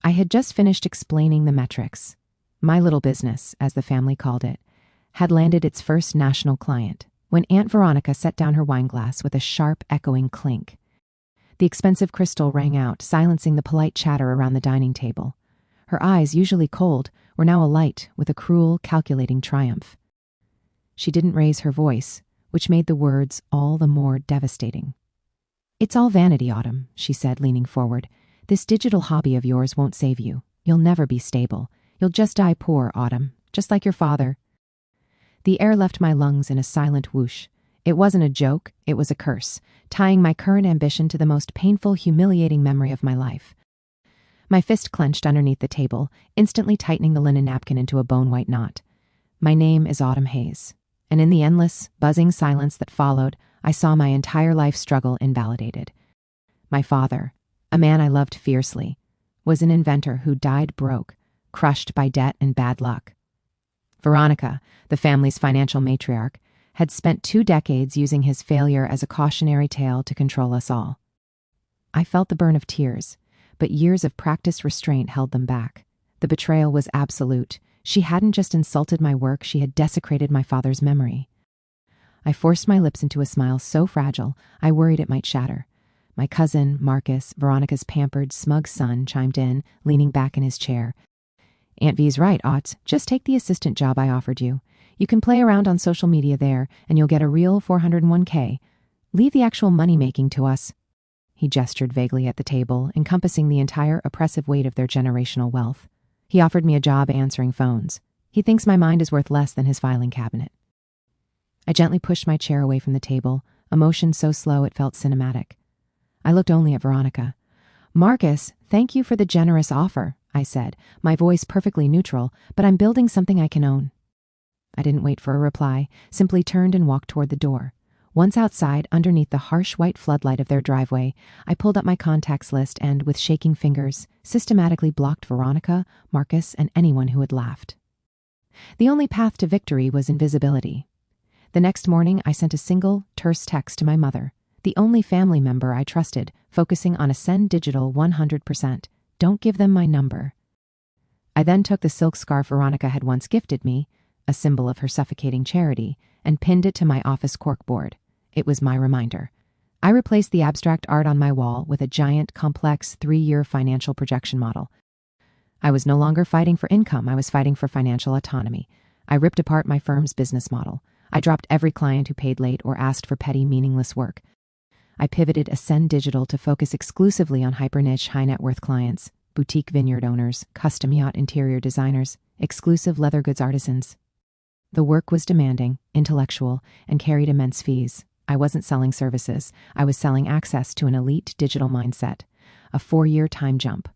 I had just finished explaining the metrics. My little business, as the family called it, had landed its first national client when Aunt Veronica set down her wineglass with a sharp, echoing clink. The expensive crystal rang out, silencing the polite chatter around the dining table. Her eyes, usually cold, were now alight with a cruel, calculating triumph. She didn't raise her voice, which made the words all the more devastating. "It's all vanity, Autumn," she said, leaning forward. "This digital hobby of yours won't save you. You'll never be stable. You'll just die poor, Autumn, just like your father." The air left my lungs in a silent whoosh. It wasn't a joke, it was a curse, tying my current ambition to the most painful, humiliating memory of my life. My fist clenched underneath the table, instantly tightening the linen napkin into a bone-white knot. My name is Autumn Hayes, and in the endless, buzzing silence that followed, I saw my entire life struggle invalidated. My father, a man I loved fiercely, was an inventor who died broke, crushed by debt and bad luck. Veronica, the family's financial matriarch, had spent 2 decades using his failure as a cautionary tale to control us all. I felt the burn of tears, but years of practiced restraint held them back. The betrayal was absolute. She hadn't just insulted my work, she had desecrated my father's memory. I forced my lips into a smile so fragile, I worried it might shatter. My cousin, Marcus, Veronica's pampered, smug son, chimed in, leaning back in his chair. "Aunt V's right, Otts. Just take the assistant job I offered you. You can play around on social media there, and you'll get a real 401k. Leave the actual money-making to us." He gestured vaguely at the table, encompassing the entire oppressive weight of their generational wealth. He offered me a job answering phones. He thinks my mind is worth less than his filing cabinet. I gently pushed my chair away from the table, a motion so slow it felt cinematic. I looked only at Veronica. "Marcus, thank you for the generous offer," I said, my voice perfectly neutral, "but I'm building something I can own." I didn't wait for a reply, simply turned and walked toward the door. Once outside, underneath the harsh white floodlight of their driveway, I pulled up my contacts list and, with shaking fingers, systematically blocked Veronica, Marcus, and anyone who had laughed. The only path to victory was invisibility. The next morning, I sent a single, terse text to my mother, the only family member I trusted, focusing on a send digital 100%. Don't give them my number. I then took the silk scarf Veronica had once gifted me, a symbol of her suffocating charity, and pinned it to my office corkboard. It was my reminder. I replaced the abstract art on my wall with a giant, complex 3-year financial projection model. I was no longer fighting for income, I was fighting for financial autonomy. I ripped apart my firm's business model. I dropped every client who paid late or asked for petty, meaningless work. I pivoted Ascend Digital to focus exclusively on hyper-niche, high-net-worth clients, boutique vineyard owners, custom yacht interior designers, exclusive leather goods artisans. The work was demanding, intellectual, and carried immense fees. I wasn't selling services. I was selling access to an elite digital mindset, a 4-year time jump.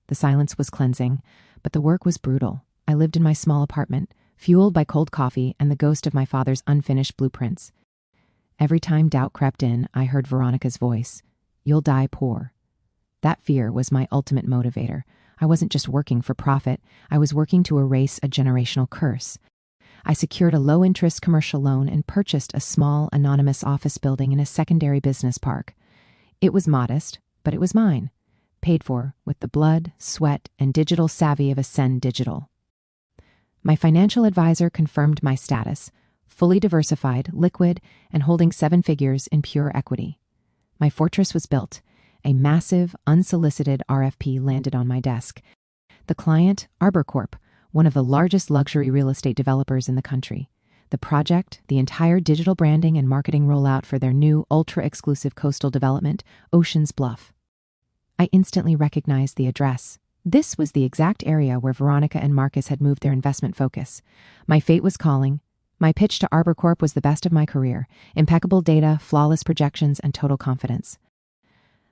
The silence was cleansing, but the work was brutal. I lived in my small apartment, fueled by cold coffee and the ghost of my father's unfinished blueprints. Every time doubt crept in, I heard Veronica's voice. "You'll die poor." That fear was my ultimate motivator. I wasn't just working for profit. I was working to erase a generational curse. I secured a low-interest commercial loan and purchased a small, anonymous office building in a secondary business park. It was modest, but it was mine, paid for with the blood, sweat, and digital savvy of Ascend Digital. My financial advisor confirmed my status, fully diversified, liquid, and holding 7 figures in pure equity. My fortress was built. A massive, unsolicited RFP landed on my desk. The client, Arbor Corp., one of the largest luxury real estate developers in the country. The project, the entire digital branding and marketing rollout for their new ultra-exclusive coastal development, Ocean's Bluff. I instantly recognized the address. This was the exact area where Veronica and Marcus had moved their investment focus. My fate was calling. My pitch to Arbor Corp was the best of my career. Impeccable data, flawless projections, and total confidence.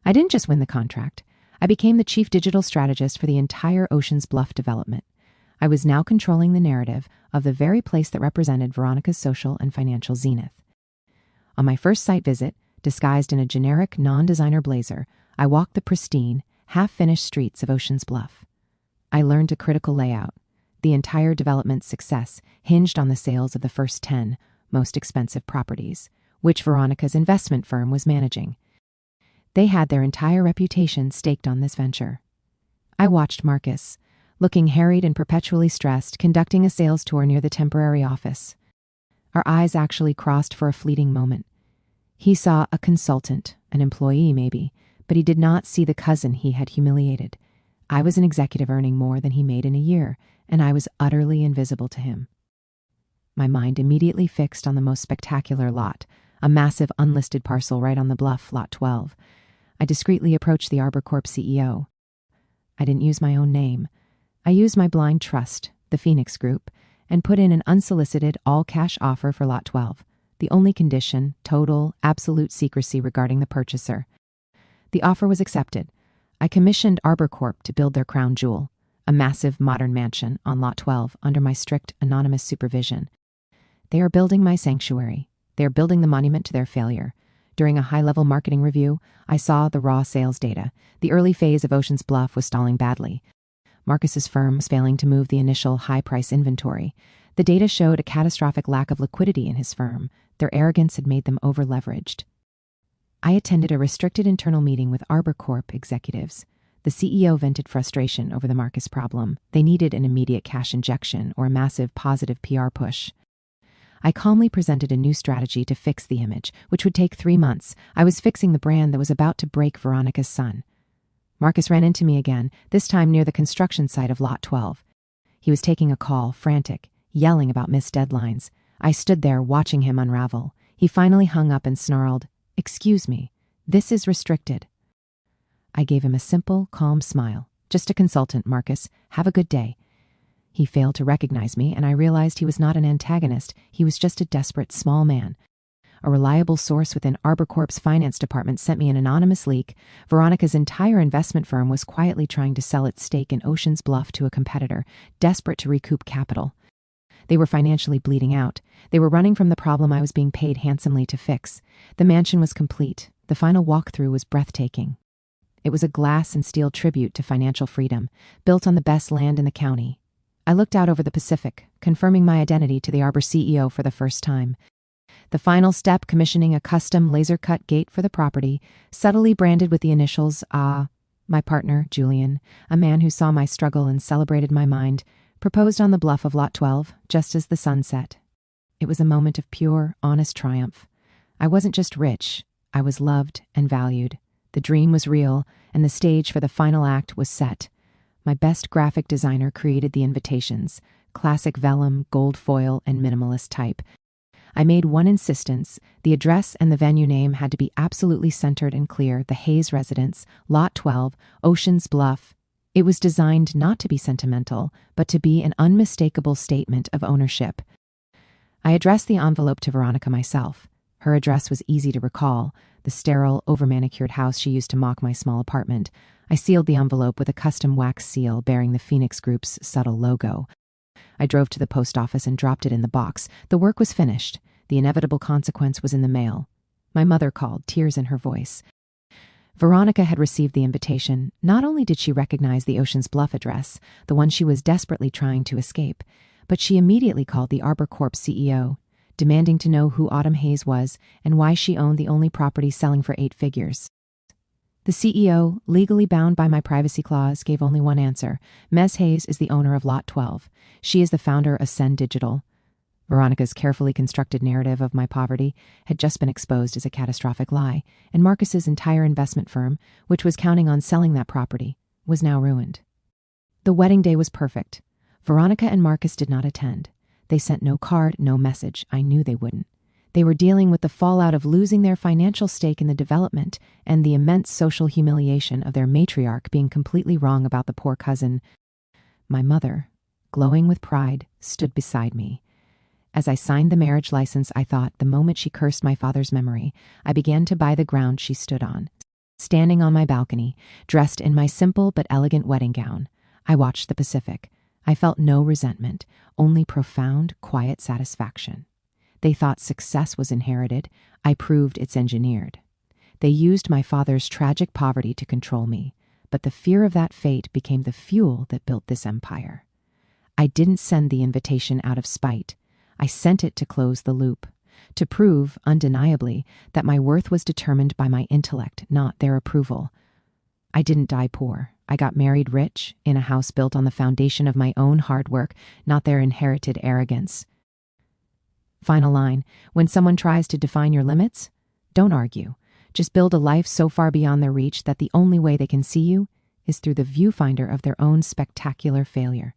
I didn't just win the contract. I became the chief digital strategist for the entire Ocean's Bluff development. I was now controlling the narrative of the very place that represented Veronica's social and financial zenith. On my first site visit, disguised in a generic non-designer blazer, I walked the pristine, half-finished streets of Ocean's Bluff. I learned a critical layout. The entire development's success hinged on the sales of the first 10 most expensive properties, which Veronica's investment firm was managing. They had their entire reputation staked on this venture. I watched Marcus, looking harried and perpetually stressed, conducting a sales tour near the temporary office. Our eyes actually crossed for a fleeting moment. He saw a consultant, an employee maybe, but he did not see the cousin he had humiliated. I was an executive earning more than he made in a year, and I was utterly invisible to him. My mind immediately fixed on the most spectacular lot, a massive unlisted parcel right on the bluff, Lot 12. I discreetly approached the Arbor Corp CEO. I didn't use my own name. I used my blind trust, the Phoenix Group, and put in an unsolicited, all-cash offer for Lot 12. The only condition, total, absolute secrecy regarding the purchaser. The offer was accepted. I commissioned Arbor Corp to build their crown jewel, a massive modern mansion on Lot 12 under my strict, anonymous supervision. They are building my sanctuary. They are building the monument to their failure. During a high-level marketing review, I saw the raw sales data. The early phase of Ocean's Bluff was stalling badly. Marcus's firm was failing to move the initial high-price inventory. The data showed a catastrophic lack of liquidity in his firm. Their arrogance had made them over-leveraged. I attended a restricted internal meeting with Arbor Corp executives. The CEO vented frustration over the Marcus problem. They needed an immediate cash injection or a massive positive PR push. I calmly presented a new strategy to fix the image, which would take 3 months. I was fixing the brand that was about to break Veronica's son. Marcus ran into me again, this time near the construction site of Lot 12. He was taking a call, frantic, yelling about missed deadlines. I stood there watching him unravel. He finally hung up and snarled, "Excuse me, this is restricted." I gave him a simple, calm smile. "Just a consultant, Marcus. Have a good day." He failed to recognize me, and I realized he was not an antagonist. He was just a desperate, small man. A reliable source within Arbor Corp's finance department sent me an anonymous leak. Veronica's entire investment firm was quietly trying to sell its stake in Ocean's Bluff to a competitor, desperate to recoup capital. They were financially bleeding out. They were running from the problem I was being paid handsomely to fix. The mansion was complete. The final walkthrough was breathtaking. It was a glass and steel tribute to financial freedom, built on the best land in the county. I looked out over the Pacific, confirming my identity to the Arbor CEO for the first time. The final step, commissioning a custom laser-cut gate for the property, subtly branded with the initials A. My partner, Julian, a man who saw my struggle and celebrated my mind, proposed on the bluff of Lot 12, just as the sun set. It was a moment of pure, honest triumph. I wasn't just rich, I was loved and valued. The dream was real, and the stage for the final act was set. My best graphic designer created the invitations, classic vellum, gold foil, and minimalist type. I made one insistence: the address and the venue name had to be absolutely centered and clear. The Hayes Residence, Lot 12, Ocean's Bluff. It was designed not to be sentimental, but to be an unmistakable statement of ownership. I addressed the envelope to Veronica myself. Her address was easy to recall, the sterile, over-manicured house she used to mock my small apartment. I sealed the envelope with a custom wax seal bearing the Phoenix Group's subtle logo. I drove to the post office and dropped it in the box. The work was finished. The inevitable consequence was in the mail. My mother called, tears in her voice. Veronica had received the invitation. Not only did she recognize the Ocean's Bluff address, the one she was desperately trying to escape, but she immediately called the Arbor Corp CEO, demanding to know who Autumn Hayes was and why she owned the only property selling for 8 figures. The CEO, legally bound by my privacy clause, gave only one answer. Ms. Hayes is the owner of Lot 12. She is the founder of Send Digital. Veronica's carefully constructed narrative of my poverty had just been exposed as a catastrophic lie, and Marcus's entire investment firm, which was counting on selling that property, was now ruined. The wedding day was perfect. Veronica and Marcus did not attend. They sent no card, no message. I knew they wouldn't. They were dealing with the fallout of losing their financial stake in the development and the immense social humiliation of their matriarch being completely wrong about the poor cousin. My mother, glowing with pride, stood beside me. As I signed the marriage license, I thought, the moment she cursed my father's memory, I began to buy the ground she stood on. Standing on my balcony, dressed in my simple but elegant wedding gown, I watched the Pacific. I felt no resentment, only profound, quiet satisfaction. They thought success was inherited. I proved it's engineered. They used my father's tragic poverty to control me, but the fear of that fate became the fuel that built this empire. I didn't send the invitation out of spite. I sent it to close the loop, to prove, undeniably, that my worth was determined by my intellect, not their approval. I didn't die poor. I got married rich, in a house built on the foundation of my own hard work, not their inherited arrogance. Final line: when someone tries to define your limits, don't argue. Just build a life so far beyond their reach that the only way they can see you is through the viewfinder of their own spectacular failure.